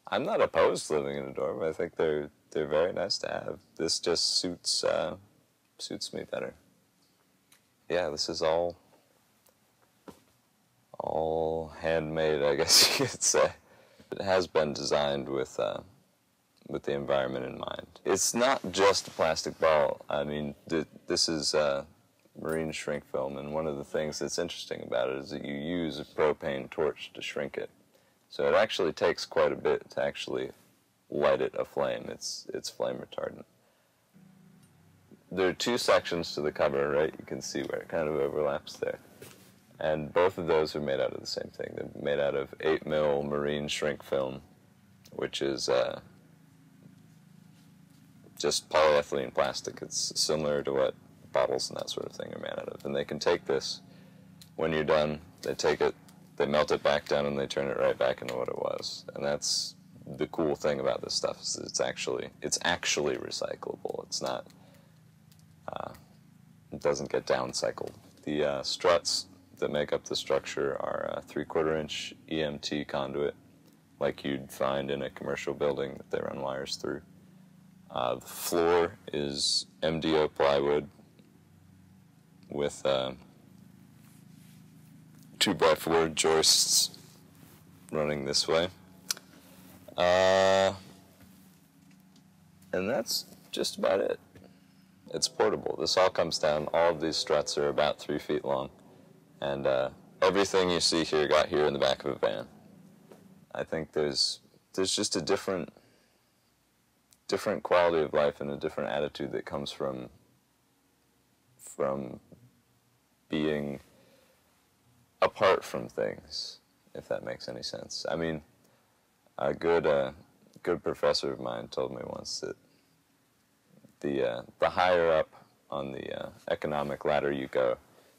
I'm not opposed to living in a dorm. I think they're very nice to have. This just suits me better. Yeah, this is all handmade, I guess you could say. It has been designed with the environment in mind. It's not just a plastic ball. I mean, this is marine shrink film, and one of the things that's interesting about it is that you use a propane torch to shrink it. So it actually takes quite a bit to actually light it aflame. It's flame retardant. There are two sections to the cover, right? You can see where it kind of overlaps there. And both of those are made out of the same thing. They're made out of 8mm marine shrink film, which is just polyethylene plastic. It's similar to what bottles and that sort of thing are made out of. And they can take this, when you're done, they take it, they melt it back down, and they turn it right back into what it was. And that's the cool thing about this stuff, is that it's actually recyclable. It's not, it doesn't get downcycled. The struts that make up the structure are a 3/4 inch EMT conduit, like you'd find in a commercial building that they run wires through. The floor is MDO plywood with 2x4 joists running this way. And that's just about it. It's portable. This all comes down. All of these struts are about 3 feet long. And everything you see here got here in the back of a van. I think there's just a different quality of life and a different attitude that comes from being apart from things, if that makes any sense. I mean, a good professor of mine told me once that the higher up on the economic ladder you go,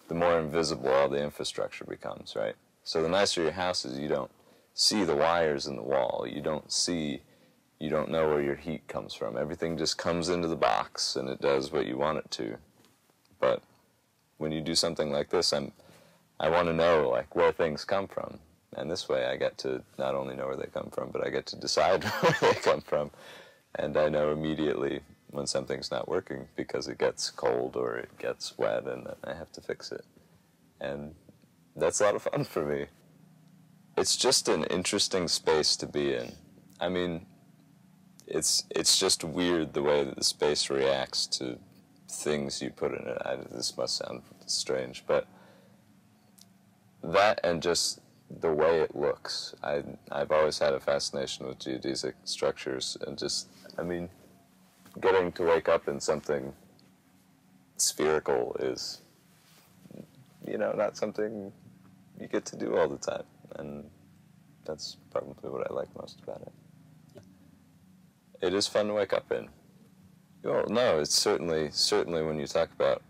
the more invisible all the infrastructure becomes, right? So the nicer your house is, you don't see the wires in the wall. You don't know where your heat comes from. Everything just comes into the box and it does what you want it to. But when you do something like this, I want to know, like, where things come from. And this way I get to not only know where they come from, but I get to decide where they come from. And I know immediately when something's not working because it gets cold or it gets wet, and I have to fix it. And that's a lot of fun for me. It's just an interesting space to be in. I mean, it's just weird the way that the space reacts to things you put in it. This must sound strange, but that and just the way it looks. I've always had a fascination with geodesic structures, and just, I mean, getting to wake up in something spherical is, you know, not something you get to do all the time, and that's probably what I like most about it. It is fun to wake up in. Well, no, it's certainly when you talk about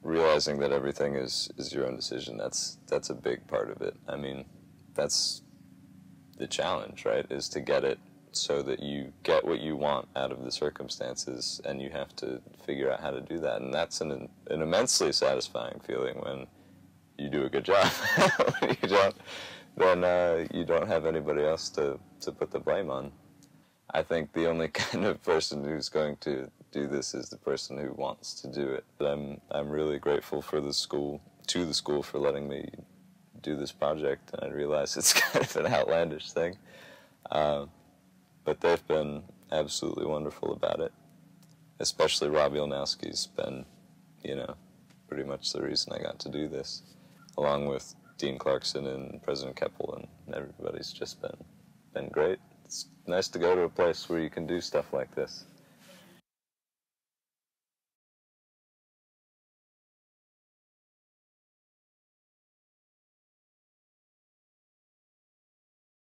realizing that everything is your own decision, that's a big part of it. I mean, that's the challenge, right, is to get it so that you get what you want out of the circumstances, and you have to figure out how to do that. And that's an immensely satisfying feeling when you do a good job. When you don't, then you don't have anybody else to put the blame on. I think the only kind of person who's going to do this is the person who wants to do it. But I'm really grateful for the school for letting me do this project, and I realize it's kind of an outlandish thing. But they've been absolutely wonderful about it. Especially Rob Ilnowski's been, you know, pretty much the reason I got to do this, along with Dean Clarkson and President Keppel, and everybody's just been great. It's nice to go to a place where you can do stuff like this.